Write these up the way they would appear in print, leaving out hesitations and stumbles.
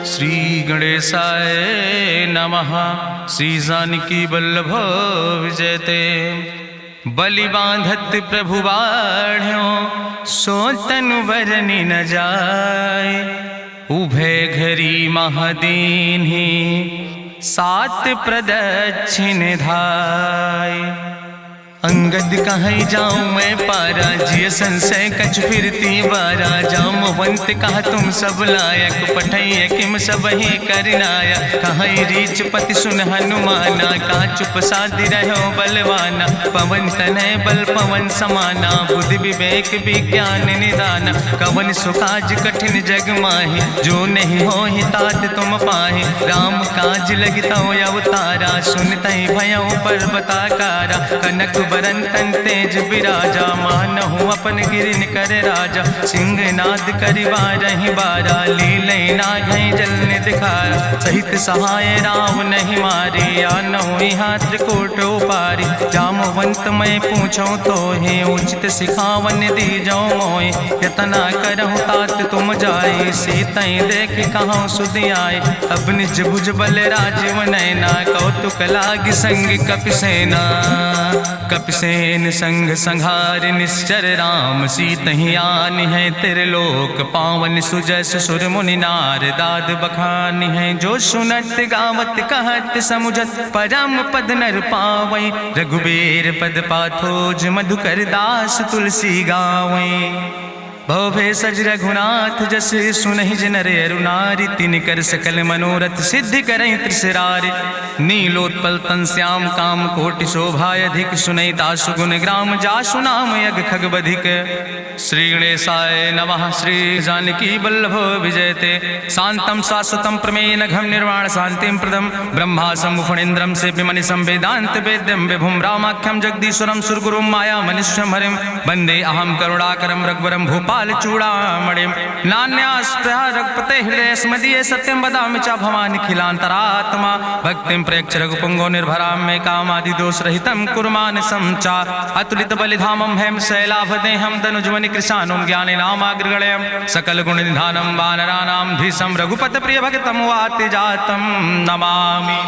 श्री गणेशाय नमः। श्री जानकी वल्लभ विजयते। बलि बांधत प्रभु बाढ़ो सो तनु बरनि न जाय। उभय घरी महादीन्हि सात प्रदक्षिण धाय। अंगद कहीं जाऊं मैं पारा जिय संशय कछ फिरती बारा। जामवंत कहा तुम सब लायक पठैय किम सब ही करनाया। कहीं रीच पति सुन हनुमाना कहा चुप साधि रहो बलवाना। पवन तनय बल पवन समाना बुद्धि विवेक विज्ञान निदाना। कवन सुकाज कठिन जग माहि जो नहीं हो ही तात तुम पाहि। राम काज लगता अवतारा सुनतहि भयो पर्वताकारा। कनक बरन तन तेज बिराजा मानहु अपन गिरिन कर राजा। सिंह नाद करिवा रही बारा लीले नागई जल दिखारा। सहित सहाय राम नहीं मारे आनहु हाथ कोट पारी। जामवंत मैं पूछो तो हे उचित सिखावन दी जाओ मोय। यतना करहु तात तुम जाए सीतई देख कहूँ सुध आए। अब निज भुज बल राजीव नैना कौतुक लाग संग कपिसेना। कपिसेन संग संहार निश्चर राम सीतहि आनि है त्रिलोक पावन। सुजस सुर मुनि नार दाद बखानि है। जो सुनत गावत कहत समुझत परम पद नर पावै। रघुबीर पद पाथोज मधुकर दास तुलसी गावै। भवे सज रघुनाथ जस सुनहि जिनर अरुनारि। तिनकर सकल मनोरथ सिद्धि करहि त्रिसरारि। नीलोत्पल तन श्याम काम कोटि शोभाय अधिक। सुनहि दासु गुण ग्राम जासु नाम यज्ञ खग बधिक। श्री गणेशाय नमः। श्री जानकी वल्लभ विजयते। शांतम शाश्वतम प्रमेय नघम निर्वाण शांतिम प्रदम। ब्रह्मा शंभु फणीन्द्रम सेव्यमणि संवेदांत वेद्यम विभुम रामाख्यम जगदीश्वरम सुरगुरुम माया मनुष्यम हरिम। वंदे अहम करुणाकरम रघुवरम भूपाल चूड़ामणिम। नान्यास्पृहा रघुपते हृदय स्मदीये सत्यम वदामि च भवानि खिलांतरात्मा। भक्तिम प्रयच्छ रघुपुंगो निर्भराम मे कामादि दोष रहितम कुर्मान् समचा। अतुलित बलिधामम हेम शैलाभदेहम दनुजवनि कृशानुम ज्ञाने नामाग्रगण्यम। सकल गुण निधानम वानराणाम धीशम रघुपत प्रिय भक्तम वाति जातम नमामि।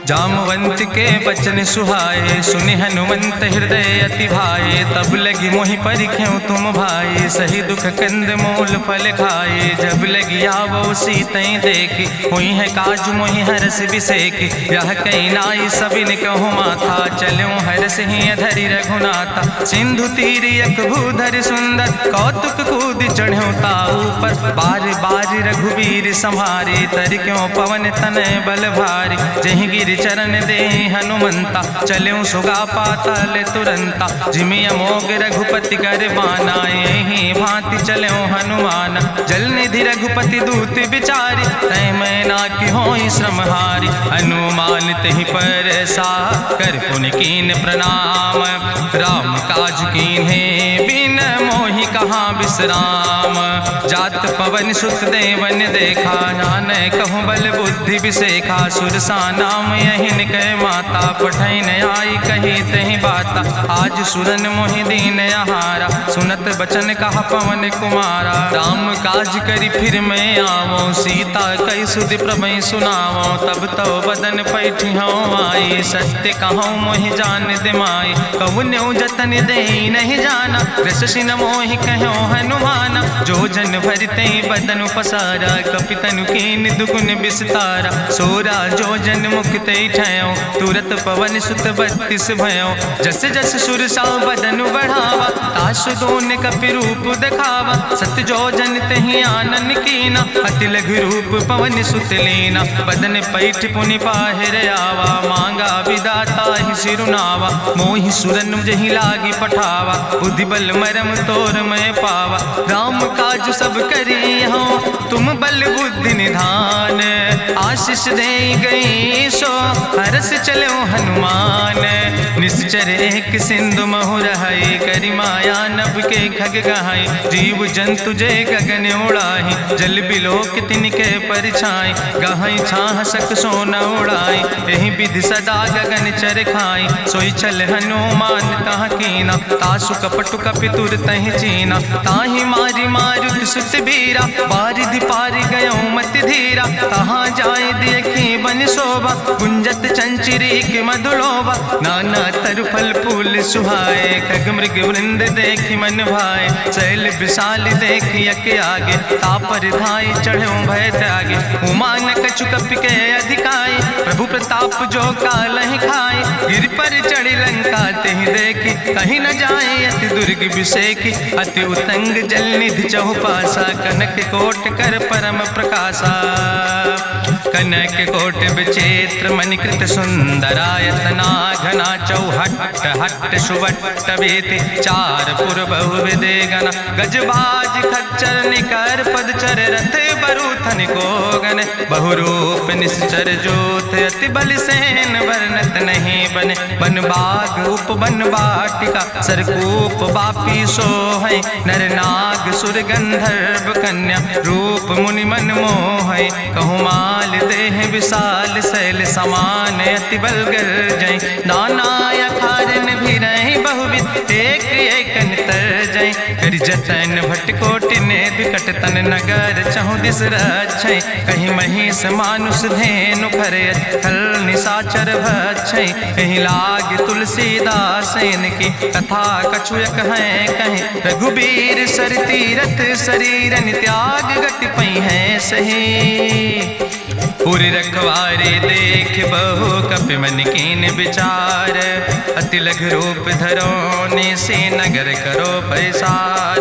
जामवंत के बचन सुहाए सुनि हनुमंत हृदय अति भाए। तब लगी मोहि परिख्यों तुम भाई सही दुख कंद मूल फल खाए। जब लगी आवो सीतई देखी हुई है काज मोहि हरस बिसेखी। यह कई नाई सबिन कहु माथा चलूं हरस ही अधरि रघुनाथा। सिंधु तीर यक भूधर सुंदर कौतुक कूद चढ़्यो ताऊ पर। बार बार रघुबीर संहारे तर क्यों पवन तनय बल भारी। जहि गिर चरण दे हनुमंता चल्यों सुगा पाताल तुरंता। जिमि अमोघ रघुपति कर बाना यही भांति चल्यों हनुमान। जल निधि रघुपति दूत बिचारी तय मैं ना कि होई श्रमहारी। हनुमान तहि पर सा कर पुनि कीन प्रणाम। राम काज कीन्हे बिन मोहि कहाँ विश्राम। जात पवन सुत देवन देखा नानय कहूँ बल बुद्धि विसेखा। सुरसा नाम यहिन कह माता पठैन आई कही तहि बाता। आज सुरन मोहि दीन आहारा सुनत बचन कहा पवन कुमारा। राम काज करी फिर मैं आवो सीता कई सुधि प्रभु सुनावो। तब तो बदन पैठी हूँ आई सत्य कहूँ मोहि जान दिमाई। कहुन्यु जतन दे नहीं जाना रससिन मोहि कहो हनुमाना। जो जन भरते बदन पसारा कपितनु कीन दुगुन विस्तारा। सोरा जो जन मुक्ते ठयो तुरत पवन सुत 32 भयो। जस जस सुरसा बदन बढ़ावा तासु दोन कपि रूप दिखावा। सत जो जन तहि आनन कीना अति लघु रूप पवन सुत लीना। बदन पैठ पुनि पाहिर आवा मांगा विदाता ही सिरुनावा। मोहि सुरन जहि लागी पठावा बुद्धि बल मरम तोर मैं पावा। राम काज सब करी हो तुम बल बुद्धि निधान। आशीष दे गई सो हरस चलो हनुमान। निश्चर एक सिंधु महु रहाई करी माया नभ के खग गहाई। जीव जंतु जे गगन उड़ाही जल बिलोक तिनके परछाई। गहाई छाह सक सोना उड़ाई यही विधि सदा गगन चर खाई। सोई चल हनुमान तहाँ कीना तासु कपटु कपि तुर तहि चीना। ताहि मारी मारुत सुत बीरा बारिधि पारि गयो मति रघुबीरा, कहाँ जाए देखी बन शोभा, गुंजत चंचरी के मधुलोभा, नाना तरु फल फूल सुहाए, खग मृग वृंद देखी मन भाए, शैल विशाल देखी यके आगे, तापर धाय चढ़ो भय त्यागे, उमान कछु कपि के अधिकाई, प्रभु प्रताप जो कालहि खाए, गिर पर चढ़ी लंका तेहि देखी, कहीं न जाए अति दुर्ग विषेखी, अति उतंग जल निधि चहुपासा, कनक कोट कर परम प्रकाशा, कनक कोट विचित्र मणिकृत सुंदरायतना, घना चौहट्ट हट्ट सुवट्ट वेति, चार पुर बहु विदे गण, गजबाज खच्चर निकर पदचर, रथ बरूथन को गण, बहुरूप निश्चर जोत, अति बल सेन वर्णत नहीं बने, बन बाग उप बन बाटिका, सरकूप बापी सोहै, नर नाग सुर गंधर्व कन्या, रूप मुनि मन मोहै, कहूँ माल देह विशाल शैल समान, अति बल गर्जै, नाना अखारन भी रही बहुविध, एक एक तर जय, कर जतन भटकोटि ने विकट तन नगर, चहु दिस रक्षै, कहीं महिष मानुष धेनु खरे, खल निशाचर भक्षै, कहीं लाग तुलसीदास इनकी, कथा कछुयक है कहीं, रघुबीर सर तीरथ शरीरन त्याग गति पई है सही, पूरी रखवारे देख बहु कपि मन कीन विचार, अति लघु रूप धरोने से नगर करो पैसार,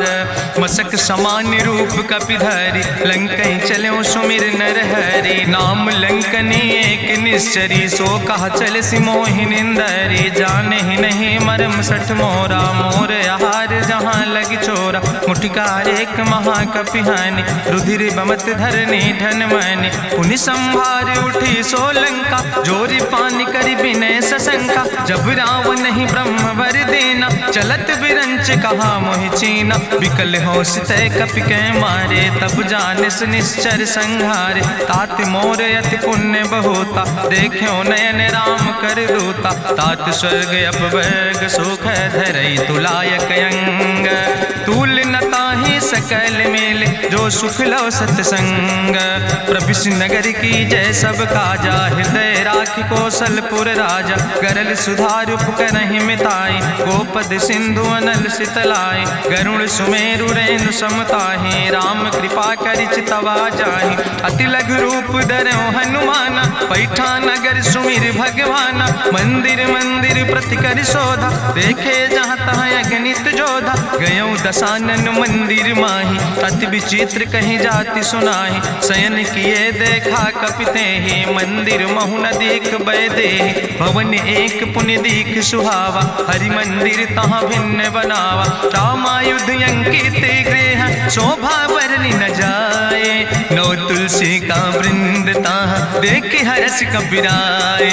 मसक समान रूप कपि धरि, लंकई चलो सुमिर नर हरि, नाम लंकनी एक निश्चरी, सो कहा चल सिमोहि निंदरी, जाने ही नहीं मरम सठ मोरा, मोर आहार जहाँ लग चोरा, मुठिकार एक महाकपि हानि, रुधिर बमत धरनी धन मनि, पुनि संभार उठी सोलंका, जोरी पानी करी विनय सशंका, जब रावण नहीं ब्रह्म वर देना, चलत बिरंच कहा मोहि चीना, विकल होश तय कपि के मारे, तब जानिस निश्चर संहारे, तात मोर अति पुण्य बहुता, देख्यो नयन राम कर दूता, तात स्वर्ग अपवर्ग सुख धरई तुलायक अंग, तूल न ताहि सकल मेल, जो सुख लो सत्संग, प्रभिस नगर की जय सब काजा, हृदय राखि कौशलपुर राजा, गरल सुधार उपकरहि मिताई, गोपद सिंधु अनल सितलाई, गरुड़ सुमेरु रेणु समताहि, राम कृपा करि चितवा जाहि, अति लघु रूप धरौ हनुमाना, पैठा नगर सुमिर भगवाना, मंदिर मंदिर प्रति कर शोधा, देखे जहाँ तहाँ अगणित जोधा, गयौ दशानन मंदिर माही, अति विचित्र कहीं जाति सुनाही, शयन किए देखा कपिते ही, मंदिर महु न देख बैदे, भवन एक पुण्य दीख सुहावा, हरि मंदिर तहाँ भिन्न बनावा, रामायुध अंकित गृह, शोभा बरली न जाए, नौ तुलसी का वृंद तहाँ देख हरस कपिराए,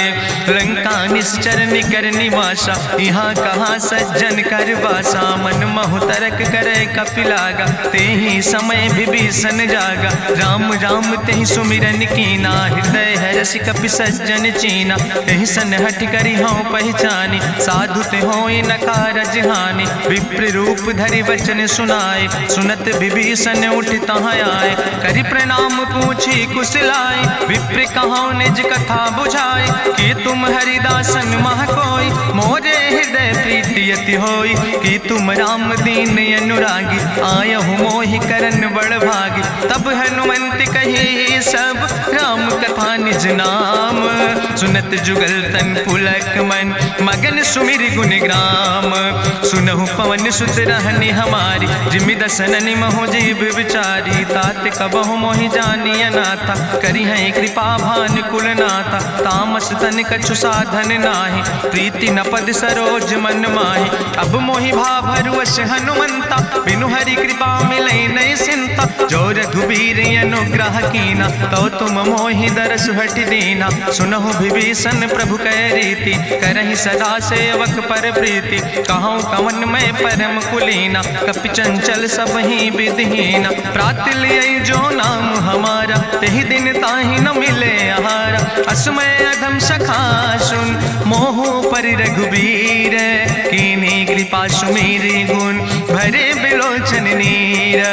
लंका निश्चर निकर निवासा, यहाँ कहाँ सज्जन कर बासा, मन महु तरक करे कपिलागा, ते ही समय विभीषण जागा, राम राम तेहि सुमिरन कीना, हृदय हरस कपि सज्जन चीना, तेहि सन हठ करी हूँ पहचानी, साधु ते होई न कारज हानि, विप्र रूप धरि वचन सुनाए, सुनत विभीषण उठ तहाँ आए, करि प्रणाम पूछी कुशलाए, विप्र कहाँ निज कथा बुझाए, कि तुम हरिदासन मह कोई, मोरे हृदय प्रीति अति होई, कि तुम राम दीन अनुरागी, आयहु मोहि करन बड़ भागी, तब हनुमंत कही सब राम कथा निज नाम, सुनत जुगल तन पुलक मन, मगन सुमिर गुण ग्राम, सुनहु पवन सुत रहनी हमारी, जिमि दसननि महु जीव विचारी, तात कबहु मोहि जानी अनाथा, करी है कृपा भान कुल नाथा, तामस तन कछु साधन नाही, प्रीति न पद सरोज मन माही, अब मोहि भाभरुवश हनुमंता, बिनु हरि कृपा मिलै नहीं सिंता, जो रघुबीर अनुग्रह कीना, तो तुम मोहि दरस हट दीना, सुनहु विभीषण प्रभु कै रीति, करहि सदा सेवक पर प्रीति, कहूँ कवन में परम कुलीना, कपि चंचल सब ही विधिहीना, प्रात लिय जो नाम हमारा, तेहि दिन ताहि न मिले आहारा, असमय अधम सखा सुन, मोहु पर रघुबीर, कीन्ही कृपा सुमेरि गुण, भरे बिलोचन नीर,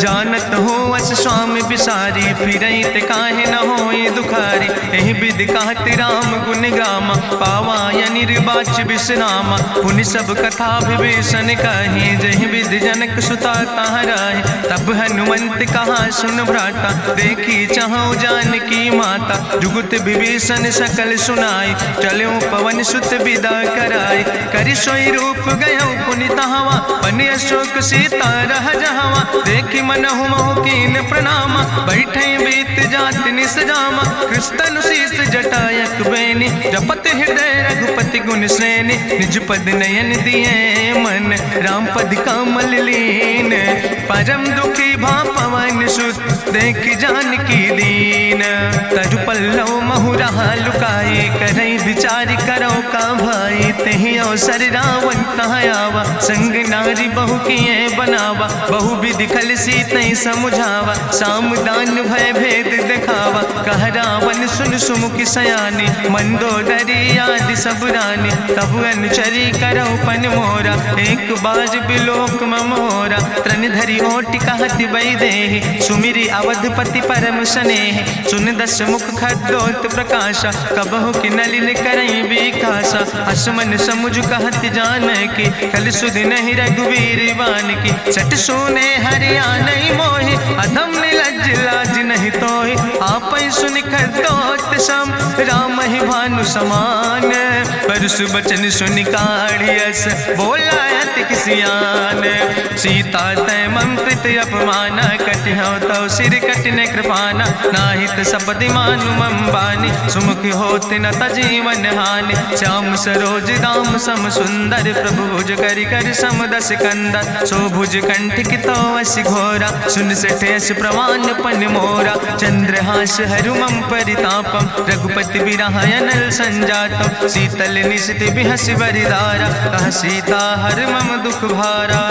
जानत हो अस स्वामी बिसारी, फिरई ते काहे न होई दुखारी। एहि विधि कहत राम गुण गामा, पावा निर्बाच विश्रामा। पुनि सब कथा विभीषण कही, जहि विधि जनक सुता कहाँ रहे। तब हनुमंत कहा सुन भ्राता, देखी चाहूँ जानकी माता। जुगुत विभीषण सकल सुनाई, चलो पवन सुत विदा कराई। करि सोई रूप गयो पुनि तहवा, बन अशोक सीता रह जहवा। देखी मनहु महु कीन प्रणामा, बैठे बीत जात निस जामा। कृष्ण शीस जटायक बेनी, जपत हृदय रघुपति गुण श्रेणी। निज पद नयन दिए मन, राम पद कमल लीन। परम दुखी भा पवन सुत, देख जानकी दीन। तरु पल्लव महु रहा लुकाई, करई विचार करो का भाई। तेहि अवसर रावण तहाँ आवा, संग नारी बहु किए बनावा। बहु विधि खल सीतै समुझावा, साम दान भय भेद दिखावा। कह रावण सुन सुमुखी सयानी, मंदोदरी आदि सब रानी। तब अनुचरी करो पन मोरा, एक बार बिलोक ममोरा। त्रन धरि ओटि कहत बई देहि, सुमिरी अवधपति परम स्नेह। सुन दस मुख खद्योत प्रकाशा, कबहु कि नलिन करई बिकासा। असमन समुझ कहत जानकी, कल सुध नहीं रघुवीर बान की। सट सुने हरियाणई मोहि, अधम निलज्ज लाज नहीं तोहि। आपै सुनि खद्योत सम, राम ही भानु समान। परसु बचन सुनि काढ़ियस, बोला अति किसियान। सीता तै मम कृत अपमाना, कटिहौ तौ सिर कटिन कृपाना। नाहित सपदि मानु मम बानी, सुमुख होत न तजीवन हानि। श्याम सरोज दाम सम सुंदर, प्रभु भुज करि कर सम दस कंदर। सो भुज कंठ कितो अस घोरा, सुन सठेस प्रमाण पन मोरा। चंद्रहास हरु मम परितापम, रघुपति बिरहायनल संजातम। शीतल निशित बिहस बरिदारा, कह सीता हर मम दुख भारा।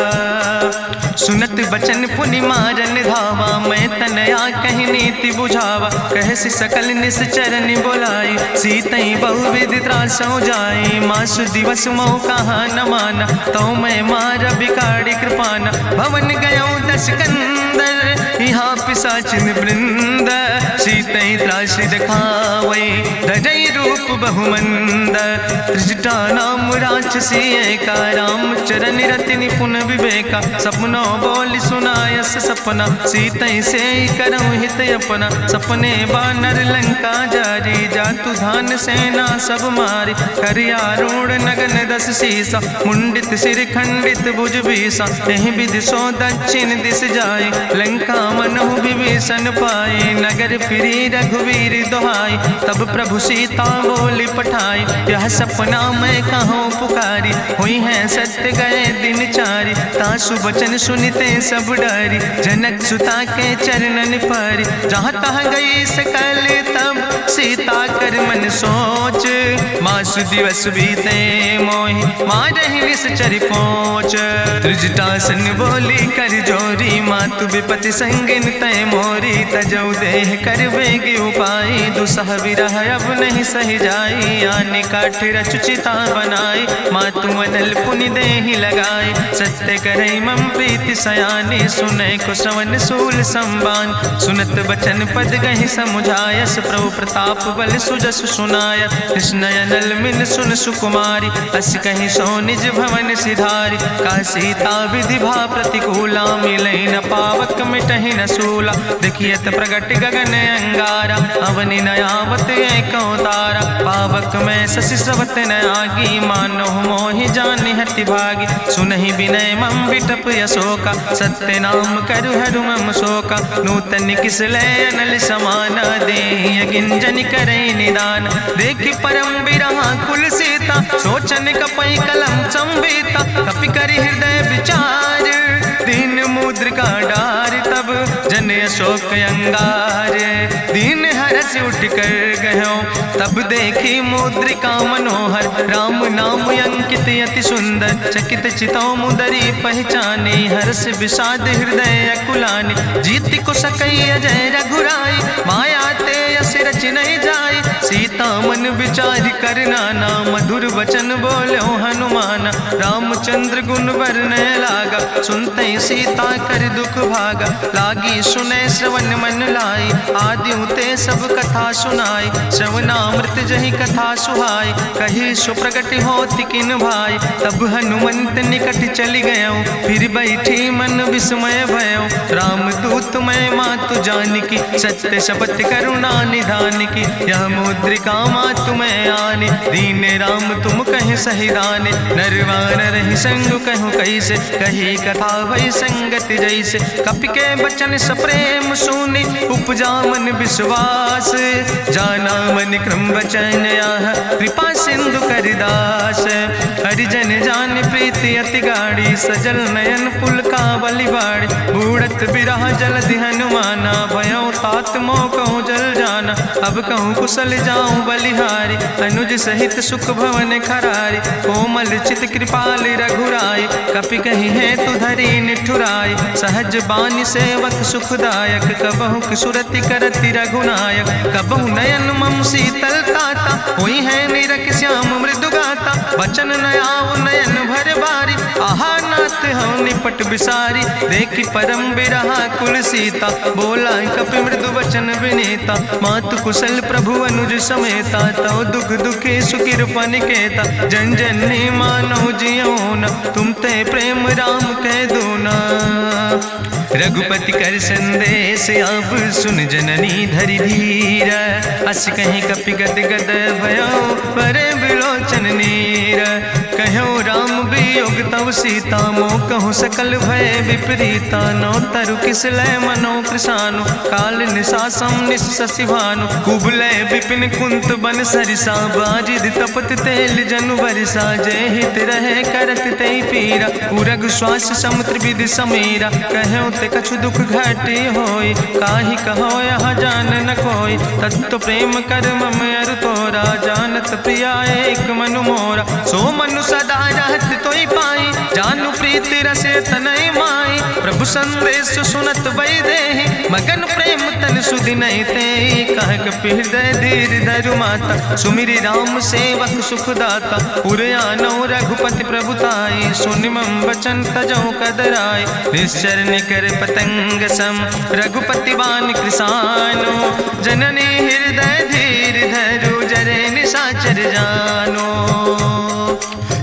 सुनत बचन पुनि मारन धावा, मैं तनया कहि नीति बुझावा। कहसि सकल निश्चरन बोलाई, सीतई बहुविधि त्रासौ जाई। मासु दिवस मोह कहा न माना, तो मैं मार बिकाड़ी कृपाना। भवन गयो दस कंदर, यहाँ पिशाचिन वृंद। सीतई त्रास दिखावई, धजई रूप बहुमंद। त्रिजटा नाम राक्षसी एका, राम चरण रति निपुण विवेका। सपनो बोल सुनायस सपना, सीतई से करऊँ हित अपना। सपने बानर लंका जारी, जातु धान सेना सब मारी। करियारूढ़ नगन दस सीसा, मुंडित सिर खंडित भुज बीसा। एहि विधि सो दक्षिण दिस जाय, लंका मनहु विभीषण पाए। नगर फिरी रघुवीर दोहाई, तब प्रभु सीता बोली पठाई। यह सपना मैं कहूँ पुकारी, हुई है सत्य गए दिन चारी। तासु बचन सुनते सब डरी, जनक सुता के चरणन पर। जहाँ तहाँ गई सकल तब, सीता कर मन सोच। मासु दिवस बीते मोहि, मारहि निश्चर पहुँच। त्रिजटासन बोली कर जोरी, मातु विपति संगिन तय मोरी। तजौ देह कर बेगी उपाय, दुसह विरह अब नहीं सही जाई। आने काठ रचुचिता बनाई, मातु मनल पुनि देहि लगाई। सत्य करई मम प्रीति सयानी, सुनै को श्रवण सूल संबान। सुनत बचन पद गहि समुझायस, प्रभु प्रताप बल सुजस सुनाय। कृष्णयनल मिन सुन सुकुमारी, अस कहि सो निज भवन सिधारी। का सीता विधि भा प्रतिकूला, मिलै न पावक मिटहि न सूला। देखियत प्रगट गगन अंगारा, अवनि नयावत एको तारा। पावक में शशि स्रवत न आगी, मानो मोहि जानि हति भागी। सुनहि विनय मम विटप यशोका, सत्य नाम करु हरु मम शोका। नूतन किसले अनल समाना, देहि गिंजन करई निदान। देखि परम बिरहा कुल सीता, सोचन कपई कलम संवेता। कपि करि हृदय विचार, दीन मुद्रिका डार। तब जन अशोक अंगार, दीन हरस उठ कर गयो। तब देखी मुद्रिका मनोहर, राम नाम अंकित अति सुंदर। चकित चितौ मुदरी पहचाने, हर्ष विषाद हृदय अकुलाने। जीत को सकई अजय रघुराई, माया ते यस रच नहीं जाई। सीता मन विचार कर नाना, मधुर वचन बोलो हनुमाना। रामचंद्र गुण वरने लागा, सुनते सीता कर दुख भागा, लागी सुने श्रवण मन लाई, आदियों ते सब कथा सुनाई, श्रवणामृत जही कथा सुहाई, कही सुप्रगट होति किन भाई, तब हनुमंत निकट चली गयो, फिर बैठी मन विस्मय भयो, राम दूत मैं मातु जानकी, सत्य शपथ करुणा निधान की, यह मुद्रिका मातु मैं आने, दीन राम तुम कहे सही दाने, नरवान रही संग कहूँ कैसे, कही कथा भई संगति जैसे, कपि के बचन सप्रेम सुनी, उपजा मन विश्वास, जाना मन क्रम वचन आह, कृपा सिंधु करिदास, हरिजन जान प्रीति अति गाड़ी, सजल नयन पुलकावली बाड़ी, बूढ़त बिरह जलधि हनुमाना, भयो तात मोह कहूँ जल जाना, अब कहूँ कुशल जाऊँ बलिहारी, अनुज सहित सुख भवन खरारी, कोमल चित कृपाल रघुराई, कपि कही है तु धरी निठुराई, सहज बानी सेवक सुखदायक, कबहु किशुरति करति रघुनायक, कबहु नयन मम शीतल ताता, हुई है निरख श्याम मृदु गाता, बचन नयाव नयन भर बारी, आहा नाथ हम निपट बिसारी, देखी परम बिरहा कुल सीता, बोला कपि मृदु वचन विनीता, मातु कुशल प्रभु अनुज समेता, तव दुख दुखी सुकृपा निकेता, जन जननी मानो जियो न, तुम ते प्रेम राम कह दो ना, रघुपति कर संदेश अब सुन जननी धरि धीर, अस कहीं कपि गद गद भयो परे बिलोचन नीर, कहो राम वियोग तव सीता, मोह कहूँ सकल भय विपरीता, नौ तरु किस लय मनो कृशानु, काल निशासम निशि भानु, कुबलय विपिन कुंत बन सरिसा, बाजिद तपत तेल जनु बरिसा, जय हित रहे करत ते पीरा, उरग श्वास समुद्र विधि समीरा, कहो ते कछु दुख घटी होई, काहि कहो यहाँ जान न कोई, तत्व प्रेम कर मम अरु तोरा, जानत प्रिया एक मनु मोरा, सो मनु सदा रहत तोई पाई, जानु प्रीति रसे तनय माई, प्रभु संदेश सुनत वै देहि, मगन प्रेम तन सुधि नहीं ते, कह कपि हृदय धीर धरु माता, सुमिरि राम सेवक सुखदाता, उरयानो रघुपति प्रभुताई, सुनि मम वचन तजौ कदराई, निश्चर निकर पतंग सम, रघुपति बान कृसानो, जननी हृदय धीर धरु जरे निशाचर जानो,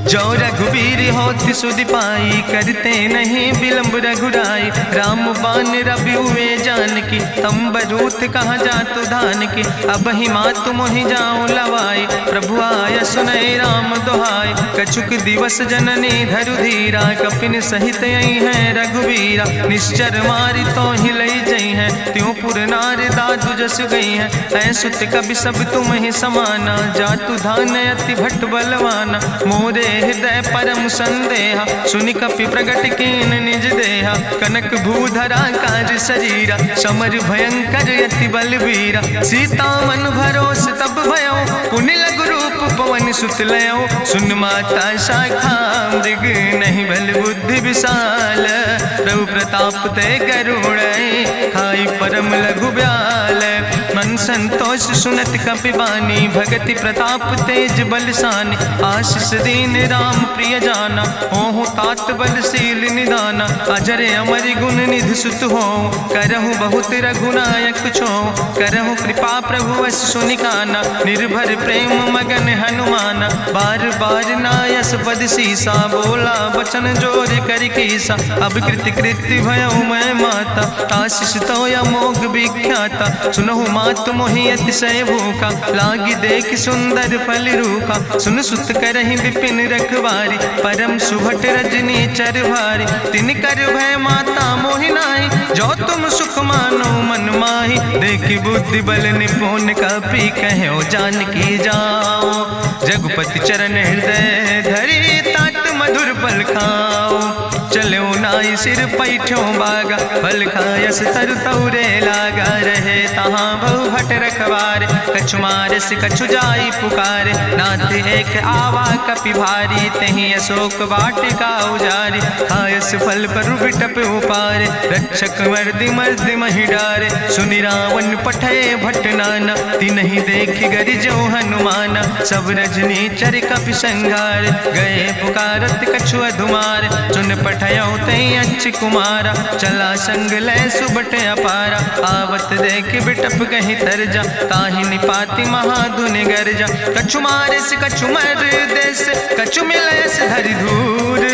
जो रघुवीर होति सुधि पाई, करते नहीं विलंब रघुराई, राम बान रवि हुए जानकी, तंबरूथ कहाँ जातु धान की, अब ही मातु मोहि जाऊँ लवाई, प्रभु आय सुनय राम दुहाई, कछुक दिवस जननी धरु धीरा, कपिन सहित यही है रघुवीरा, निश्चर मारी तो ही लई जई है, त्यों पुर नार दादु जस गई है, ऐसुत कभी सब तुम ही समाना, जातु धान अति भट्ट बलवाना, मोरे हृदय परम संदेहा, सुनि कपि प्रगट कीन निज देहा, कनक भूधरा काज शरीरा, समर भयंकर यति बलवीरा, सीता मन भरोस तब भयो, पुनि लघु रूप पवन सुत लयो, सुन माता शाखा मृग नहीं बल बुद्धि विशाल, प्रभु प्रताप ते गरुड़ खाई परम लघु ब्याल, मन संतोष सुनत कपि बानी, भगति प्रताप तेज बलसानी, आशीष दीन राम प्रिय जाना, ओहु तात बलशील निदाना, अजर अमर गुण निधि सुत हो, करहु बहुत रघुनायक छो, करहु कृपा प्रभु वश सुनिकाना, निर्भर प्रेम मगन हनुमाना, बार बार नायस पद सीसा, बोला बचन जोर कर कीसा, अब कृति कृति भयो मैं माता, आशीष तो अमोघ विख्याता, सुनहु मातु मोहि अतिशय भूखा, लागी देख सुंदर फल रूखा, सुन सुत करहि विपिन रखवारी, परम सुभट रजनी चर भारी, तिन कर भय माता मोहि नाहि, जो तुम सुख मानो मन माहि, देखि बुद्धि बल निपुण कपि कहो जानकी जाओ, रघुपति चरण हृदय धरि तात मधुर फल खाओ, चलो नाई सिर पैठो बागा, फल खायस तरु तौरे लागा, रहे तहाँ बहु भट रखवारे। कछु मारस कछु जाई पुकारे, नाथ एक आवा कपि भारी। तहीं अशोक वाटिका उजारी, खायस फल पर बिटप उपारे। रक्षक मर्दि मर्दि महि डारे, सुनि रावण पठय भट नाना। तिन्हि देख गरिजो हनुमाना, सब रजनी चर कपि संघार। गए पुकारत कछु अधुमार, सुन पठयो तई अच्छ कुमारा। चला संग लै सुबट अपारा, आवत देख बिटप कहीं तरजा। ताहि निपाति महाधुनि गर्जा, कछु मारिस कछु मर देस। कछु मिलयस धरि धूर,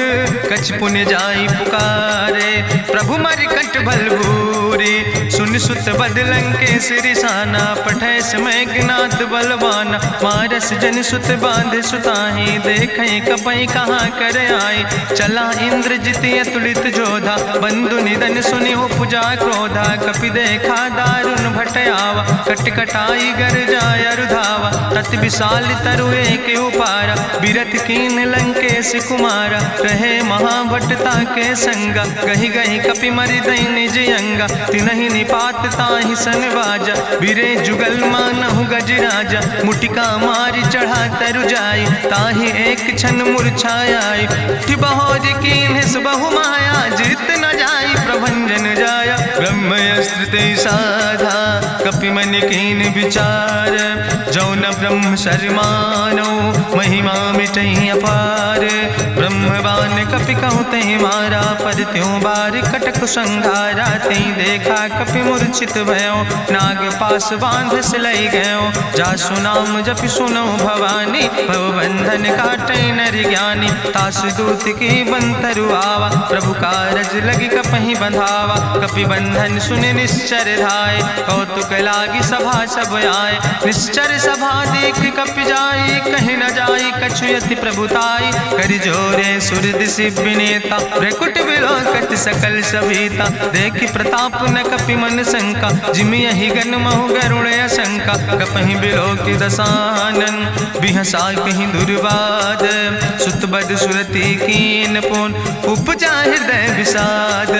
कछ पुण्य जाई पुकारे। प्रभु मरि कंठ भल भूरी, सुन सुत बद लंकेश रिसाना। पठय समय ज्ञात बलवाना, मारस जन सुत बांध सुताहि। देखें कपई कहाँ कर आए, चला इंद्रजित अतुलित जोधा। बंधु निधन सुनि उपजा क्रोधा, कपि देखा दारुण भट आवा। कट कटाई गर जाय रुधावा, तत विशाल तरु एक उपारा। बिरथ कीन लंकेश कुमारा, रहे महाभटता के संगा। गहि गहि कपि मरि दई निज अंगा, तिन्हि निपात ताहि सन बाजा। बिरे जुगल मानहु गजराजा, मुटिका मारि चढ़ा तरु जाई। ताहि एक क्षण मूर्छाई, बहोज कीन्हिस बहु माया। जीत न जाई प्रभंजन जाया, ब्रह्मयस्त्र ते साधा। कपि मन कीन विचार, जौ न ब्रह्म शर्मानो। महिमा मिटई अपार, ब्रह्मवान कपि कहु तहि मारा। पर त्यों बार कटक संघारा, तई देखा कपि मूर्छित भयो। नाग पास बांध सिलई गयो, जासु नाम जपि सुनो भवानी। भव बंधन काटई नर ज्ञानी, तासु दूत की बंतरु आवा। प्रभु कारज लगी कपहि बंधावा, कपि बंधन सुनि निश्चर धाय। कौतुक लागी सभा सब आए, निश्चर सभा देख कपि जाई। कहीं न जाई कछु यति प्रभुताई, कर जोरे सुर दिसि विनेता। भ्रकुट विलोकत सकल सभीता, देखि प्रताप न कपि मन शंका। जिमि यहि गन महु गरुण शंका, कपहि बिलोकि दसानन। बिहसा कहीं दुर्वाद, सुत बद सुरति कीन पुन। उपजा हृदय विषाद,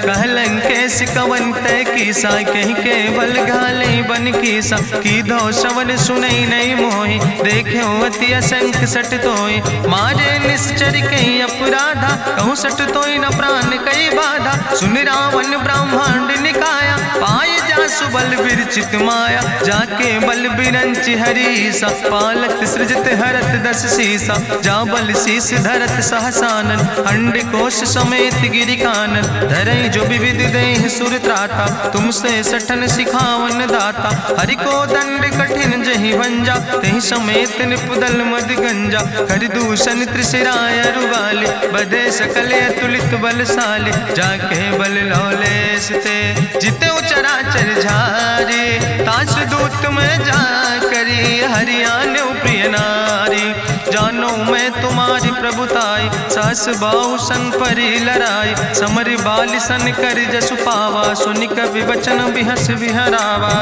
कहलन कैस कवन तय कीसा। कहीं केवल घाले बन कीसा, की दो श्रवण सुनई नहीं मोहि। देखे अति असंख सट तोय, मारे निश्चर कई अपराधा। कहूँ सट तोय न प्राण कई बाधा, सुन रावण ब्रह्मांड निकाया। पाय जासु बल विरचित माया, जाके बल बिरंचि हरीसा। पालत सृजत हरत दस सीसा, जा बल शीस धरत सहसानन। अंड कोश समेत गिरि कानन, धरई जो विविध देह सुर त्राता। तुमसे सठन सिखावन दाता, हरि को दंड कठिन जहि भंजा। तहि समेत निपुदल मद गंजा, कर दूषण त्रिशिराय रुवाले। बधे सकल अतुलित बलशाले, जाके बल लौलेस ते। जिते चराचर झारे, तास दूत में जा करी। हरियाणा प्रिय नारी, जानो मैं तुम्हारी प्रभुताई। सास बाहु सन परी लड़ाई, समर बाल सन कर जसु पावा। सुनि कवि वचन बिहस विहरावा,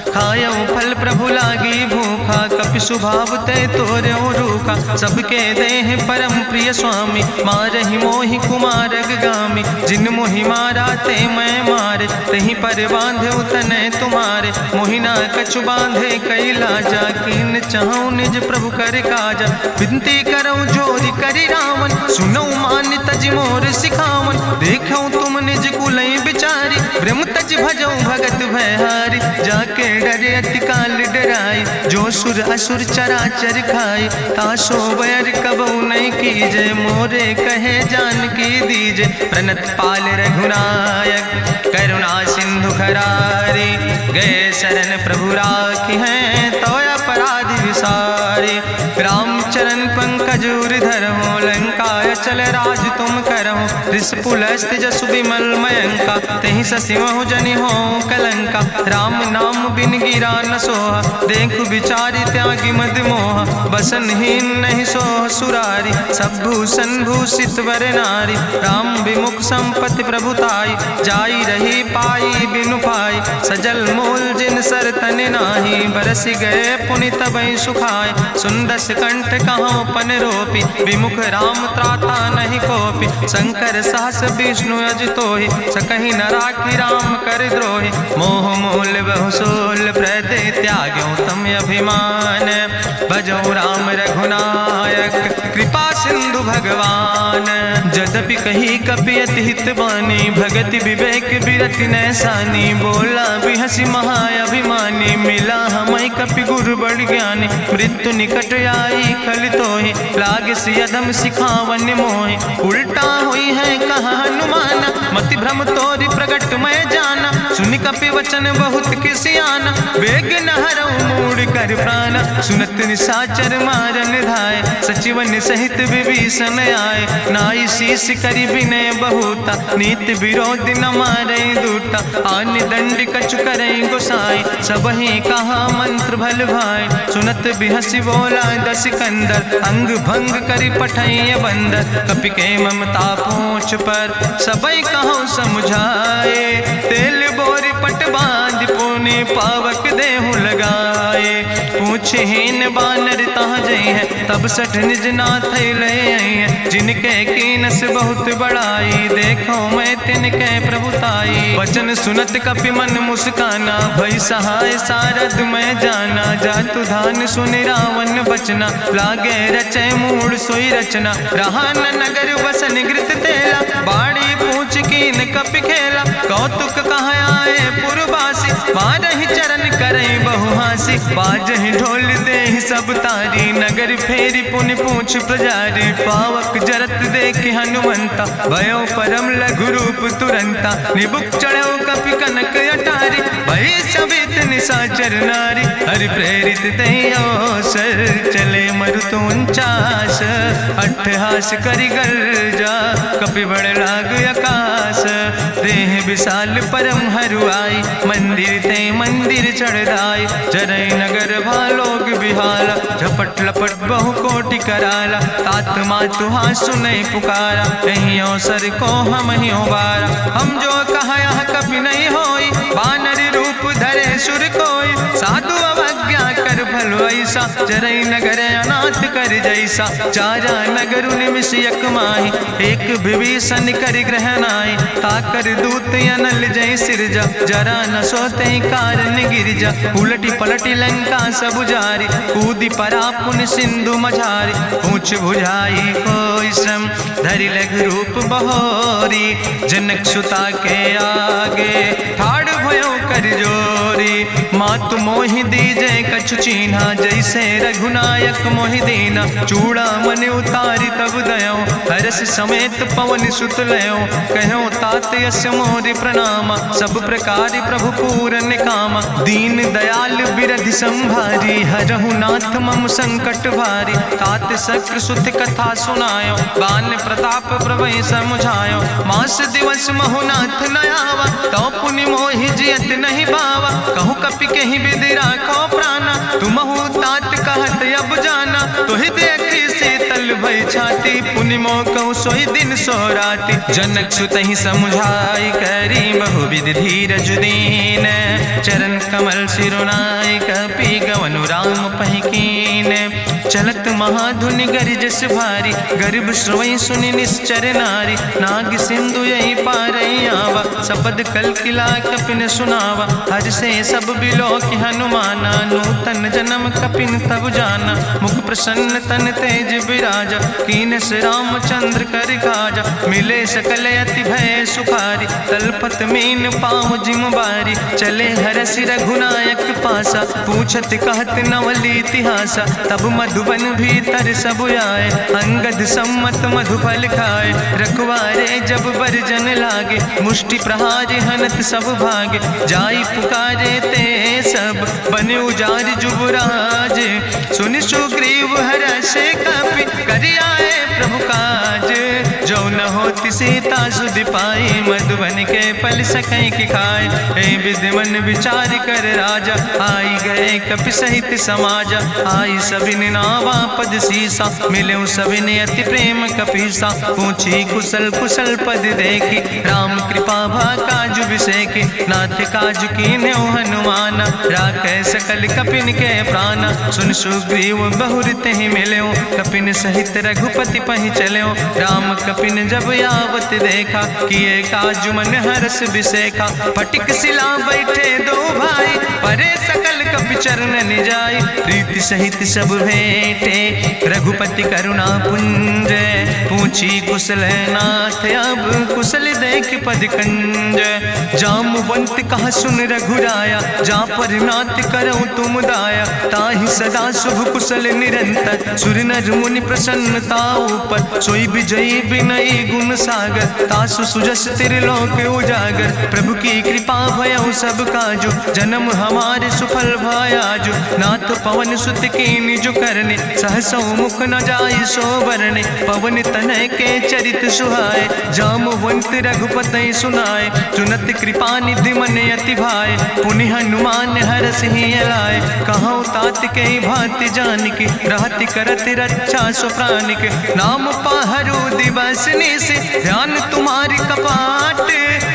खायो फल प्रभु लागी भूखा। कपि स्वभाव ते तोर्यो रूखा, सबके देह परम प्रिय स्वामी। मारहि मोहि कुमारग गामी, जिन मोहि मारा ते मैं मारे। तहीं पर बांधे तने तुम्हारे, मोहिना कछु बांधे कई लाजा। कीन चाहूं निज प्रभु कर काजा, विनती करऊं जोरी करी रावण। सुनऊ मान तज मोर सिखावन, देखऊं तुम निज कुलई बिचारी। ब्रह्म तज भजऊं भगत भयहारी, जाके डरे अति काल डराई। जो सुर असुर चराचर खाई, तासो बैर कबऊ नहीं कीजे। मोरे कहे जान की दीजे, प्रणत पाल रघुनायक। करुणा सिंधु खरारी, गए शरण प्रभु राखी हैं। तो अपराध विसारी, रामचरण पंकज उर धरहु। लंकाय चल राज तुम करहु, रिसपुलस्त जसु विमल मयंका। तहि ससिमहु जनि हो कलंका, राम नाम बिन गिरा न सोहा। देखु विचारि त्यागी मद मोहा, बसनहीन नहीं सोह सुरारी। सब भूषण भूषित वर नारी, राम विमुख संपत्ति प्रभुताई। जाई रही पाई बिनु पाई, सजल मूल जिन सर तन नाही, बरस गए पुनि तबहि सुखाए। सुंदस कंठ कहाँ पन रोपी, विमुख राम त्राता नहीं कोपी। शंकर सहस विष्णु अजितोहि, सकहि न राखी राम कर द्रोहि। मोह मूल बहुसूल प्रदे त्याग्यो तम अभिमान। भजो राम रघुनायक कृपा सिंधु भगवान। यद्यपि कही कपि अति हित बानी, भगति विवेक बिरति नैसानी। बोला बिहसी महाअभिमानी, मिला हमै कपि गुरु बड़ ज्ञानी। मृत्यु निकट आई खल तोहि, लागे सियदम सिखावन मोहि। उल्टा हुई है कहा हनुमाना, मति भ्रम तोरि प्रगट मैं जाना। सुनि कपि वचन बहुत किसियाना, बेग न हरऊ मूढ़ कर प्राण। सुनत निशाचर मारन धाय, सचिवन सहित विभीषण आए। नाई शीस करि विनय बहुता, नीति विरोध न मारे दूता। आन दंड कछु करे गोसाई, सबहि कहा मंत्र भल भाई। सुनत बिहसी बोला दस कंदर, अंग भंग करि पठैय बंदर। कपि के ममता पूछ पर, सबई कहो समुझाए। तेल बोरी पट बांध पुनि पावक देहु लगाए। पूछहीन बानर तहाँ जई है, तब सठ निज नाथ ले आई है। जिनके कीनस बहुत बड़ाई, देखो मैं तिनके प्रभुताई। वचन सुनत कपि मन मुस्काना, भई सहाय सारद मैं जाना। जातु धान सुनि रावण बचना, लागे रचे मूढ़ सोई रचना। रहा न नगर बसन घृत तेला, बाड़ी पूछ कीन कपि खेला। कौतुक कहाँ आए पुरवासी, मारहि चरण करई बहु हासी। बाजहि ढोल देहि सब तारी, नगर फेरी पुनि पूछ प्रजारी। पावक जरत देख हनुमंता, भयो परम लघु रूप तुरंता। निबुक चढ़ो कपि कनक अटारी, भई सबित निशाचर नारी। हरि प्रेरित दई अवसर, चले मरुत 49। अट्ठहास करि गर्जा, कपि बड़ लाग आकाश। देह विशाल परम हरुआई, मंदिर ते मंदिर चढ़ाई। जरई नगर भालोग बिहाला, झपट लपट बहु कोटि कराला। तात मातु हाँ सुनै पुकारा, कहीं अवसर को हम ही उबारा। हम जो कहा यहाँ कभी नहीं होई, बानर रूप धरे सुर कोई। साधु अवज्ञा कर भल ऐसा, जरई नगर अनाथ कर जैसा। चारा नगर निमिष यक माही, एक विभीषण कर ग्रह नाई। ताकर दूत अनल जय सिरजा, जरा न सोते कारण गिरजा। उलटी पलटी लंका सब जारी, कूदी परा पुन सिंधु मझारी। पूछ बुझाई कोई श्रम, धरि लघु रूप बहोरी। जनक सुता के आगे, ठाड़ भयो कर जोरी। मातु मोहि दीजे कछु चीन्हा, जैसे रघुनायक मोहि दीना। चूड़ा मन उतारी तब दयो, हरस समेत पवन सुत लयो। कहो तात यस मोरि प्रणामा, सब प्रकार प्रभु पूरन कामा। दीन दयाल बिरधि संभारी, हरहु नाथ मम संकट भारी। तात शक्र सुत कथा सुनायो, बान प्रताप प्रभय समुझायो। मास दिवस महु नाथ न आवा, तो पुनि मोहि जियत नहीं बावा। कहूँ कपि कहीं विधि राखो प्राणा, तुमहु तात कहत अब जाना। तुहि देखी शीतल भई छाती, पुनि मोह कहूँ सोई दिन सो राति। जनक सुतहि समुझाई, करी बहुविधि धीरज दीन। चरण कमल सिरुनाई, कपि गवनु राम पहि कीन। चलत महाधुनि गरिजस भारी, गर्भ श्रोई सुनि निश्चर नारी। नाग सिंधु यही पारई आवा, सबद कल किला कपिन सुनावा। हर से सब बिलो कि हनुमाना, नूतन जन्म कपिन तब जाना। मुख प्रसन्न तन तेज विराजा, कीनस रामचंद्र कर काजा। मिले सकल अति भय सुखारी, तलपत मीन पाँव जिम बारी। चले हरसि रघुनायक पासा, पूछत कहत नवल इतिहासा। तब मधुबन भीतर सब आए, अंगद सम्मत मधुफल खाए। रखवारे जब बरजन लागे, मुष्टि प्रहारे हनत सब भागे। जाई पुकारे ते सब, बने उजार जुबराज। सुनि सुग्रीव हर्षे कपि, करि आए प्रभु काज। जो न होति सीता सुध पाई, मधुबन के फल सकई की खाए। ए विधि मन विचार कर राजा, आई गए कपि सहित समाजा। आई सबिन नावा पद सीसा, मिले सबिन अति प्रेम कपीसा। पूछी कुशल कुशल पद देखी, राम कृपा भा काजु विसेखी। नाथ काजु कीन्हे हनुमान, राखे सकल कपिन के प्राण। सुन सुग्रीव बहुर तेहि मिल्यो, कपिन सहित रघुपति पहि चल्यो। राम कपिन जब आवत देखा, किए काजु मन हरस विसेखा। फटिक सिला बैठे दो भाई, परे सकल कपि चरण जाय। प्रीति सहित सब भेंटे, रघुपति करुणा पुंज। पूछी कुशल नाथ, अब कुशल देख पद कंज। जामवंत कहा सुन रघुराया, जा पर नाथ करऊं तुम दाया। ताहि सदा शुभ कुशल निरंतर, सुर नर मुनि प्रसन्नता ऊपर। सोई विजयी विनयी गुण सागर, तासु सुजस त्रिलोक उजागर। प्रभु की कृपा भयउ सब काजु, जन्म हमारे सुफल भयाजु। नाथ पवन सुत कीन्हि जो करने, सहसौ मुख न जाय सो बरने। पवन तनय के चरित सुहाए, जामवंत रघुपति सुनाए। चुनत कृपा निधि मन अति भाए, पुनि हनुमान हरषि लाए। कहौं तात के भांति जानकी, रहति करत रक्षा सो प्राणिक। नाम पाहरु दिवस निश, ध्यान तुम्हारी कपाट।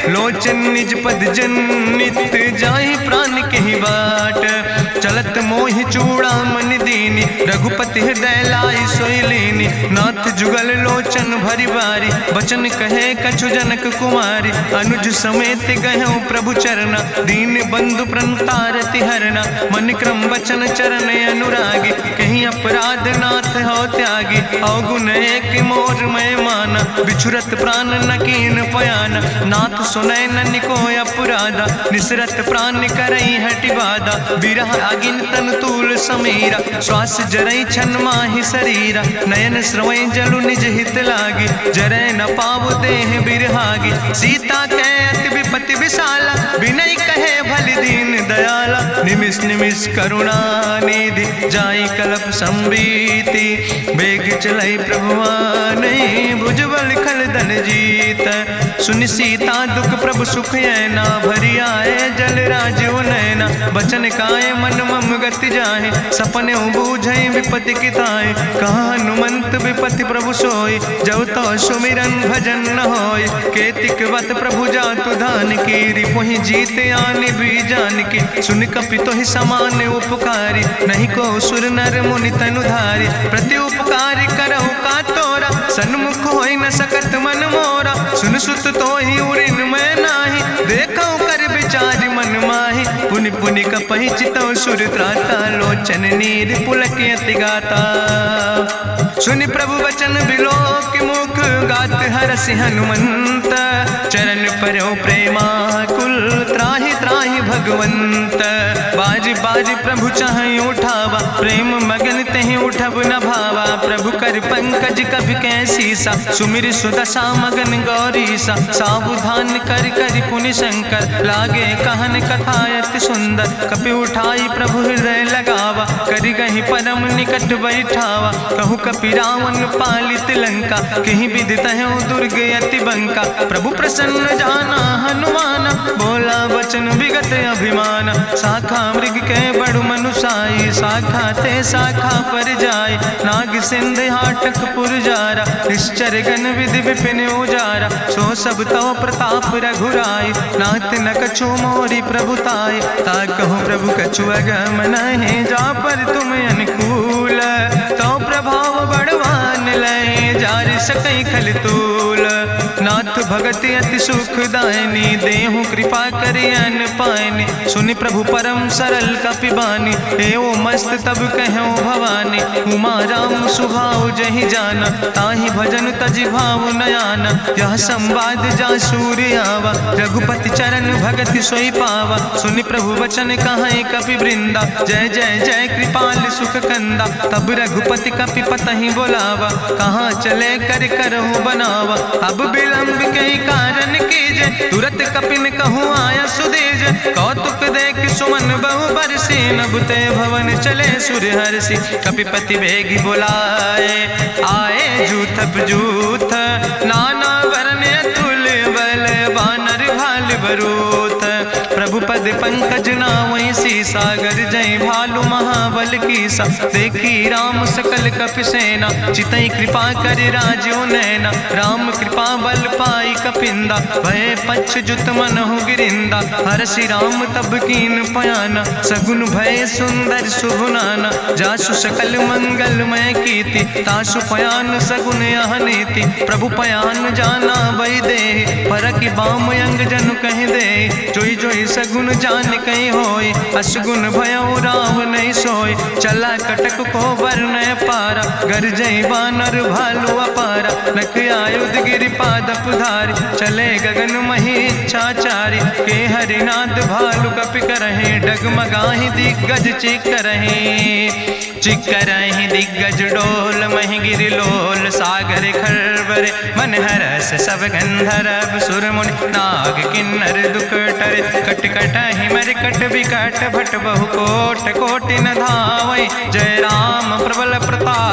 लोचन निज पद जनित, जाहि प्राण के ही बाट। चलत मोहि चूड़ामणि दीनी, रघुपति हृदय लाई सोई लीनी। नाथ जुगल लोचन भरि बारी, बचन कहे कछु जनक कुमारी। अनुज समेत गहऊँ प्रभु चरना, दीन बंधु प्रणतारति हरना। मन क्रम वचन चरण अनुरागी, कहीं अपराध नाथ हो त्यागी। अवगुण एक मोर मैं माना, बिछुरत प्राण न कीन पयाना। नाथ सुनय ननि को अपराधा, निसरत प्राण करई हटि बाधा। बिरह अगिन तन तूल समीरा, श्वास जरई छन माहि शरीरा। नयन श्रवई जलु निज हित लागी, जरय न पाव देह बिरहागी। सीता के अति विपति विशाला, विनय कहे भलि दीन दयाला। निमिष निमिष करुणा निधि, जाई कलप संबीति। बेग चलई प्रभुआनहि, भुजबल खल धन जीत। सुनि सीता दुख प्रभु सुख ऐना, भरि आए जल राजो नैना। बचन काए मन मम गति जाहे, सपने बूझई विपति किताए। कहा हनुमंत विपति प्रभु सोई, जब तो सुमिरन भजन न होय। केतिक वत प्रभु जातु धान की, रिपुहि जीत आने भी जान की। सुन कपि तोहि समान उपकारी, नहीं को सुर नर मुनि तनु धारी। प्रति उपकारी करहु का तोरा, सन्मुख होई न सकत मन मोरा। सुन सुत तोहि उरिन मैं नाही, देखौ कर विचार मन माहि। पुनि पुनि कपहि चितौ सुर त्राता, लोचन नीर पुलक अति गाता। सुनि प्रभु वचन बिलोक मुख, गात हरषि हनुमंत। चरण परौ प्रेमाकुल, त्राहि त्राहि भगवंत। बाज बाज प्रभु चाहि उठावा, प्रेम मगन तेहि उठब न भावा। प्रभु कर पंकज कभि कैसीसा, सुमिर सुदशा मगन गौरीसा। सावधान कर कर पुनि शंकर, लागे कहन कथा अति सुंदर। कपि उठाई प्रभु हृदय लगावा, करि गहि परम निकट बैठावा। कहु कपि रावण पालित लंका, कहि विधि तहु दुर्ग अति बंका। प्रभु प्रसन्न जाना हनुमाना, बोला वचन विगत अभिमान। शाखा मृग के बड़ु मनुसाई, शाखा ते शाखा पर जाय। नाग सिंध हाटक पुरजारा, निश्चर गण विधि विपिन उजारा। सो सब तव प्रताप रघुराई, नाथ न कछु मोरी प्रभुताई। ताकहु प्रभु कछु अगम नहीं, जा पर तुम अनुकूल। तो प्रभाव बड़वान लय, जार सकई खल तूल। नाथ भगति अति सुखदायनी, देहु कृपा करि अन पायनि। सुनि प्रभु परम सरल कपिबानी, एवं मस्त तब कहूँ भवानी। उमा राम सुभाव जहि जाना, ताहि भजन तजि भाव नयाना। यह संवाद जा सूर्य आवा, रघुपति चरण भगति सोई पावा। सुनि प्रभु वचन कहाई कपि वृंदा, जय जय जय कृपाल सुख कंदा। तब रघुपति कपि पतहि बोलावा, कहाँ चले कर करहु बनावा। अब विलंब कई कारण कीजे, तुरत कपिन कहूँ आया सुदेज। कौतुक देख सुमन बहु बरसी, नभते भवन चले सूर्य हर्षि। कपिपति बेगी बुलाए, आए जूथ जूथ नाना वरने बरूथ। प्रभु पद पंकज नावै सी सागर जय भालु महाबल की सा। देखी राम सकल कपि सेना चितई कृपा कर राजो नैना। राम कृपा बल पाई कपिंदा भय पछ जुत मनहु गिरिंदा। हरषि राम तब कीन पयाना सगुन भय सुंदर शुभ नाना। जासु सकल मंगलमय कीर्ति तासु पयान सगुन यह नीति। प्रभु पयान जाना भई दे परखि बाम अंग जनु कहि दे। जोई जोई सगुन जान कहीं होय असगुन भयो राम नहीं सोय। चला कटक को वर्ण पारा गरजई बानर भालू अपारा। नख आयुध गिरि पादप धारी चले गगन मही इच्छाचारी। के हरिनाद भालु कपि करहि डगमगाहि दिग्गज चिकरहि। चिकरहि दिग्गज डोल महि गिरि लोल सागर खरबरे। मन हरस सब गंधर्व सुर मुनि नाग किन्नर दुख टरे। कट कटहि मरकट विकट भट बहु कोट कोटि न धावै। जय राम प्रबल प्रताप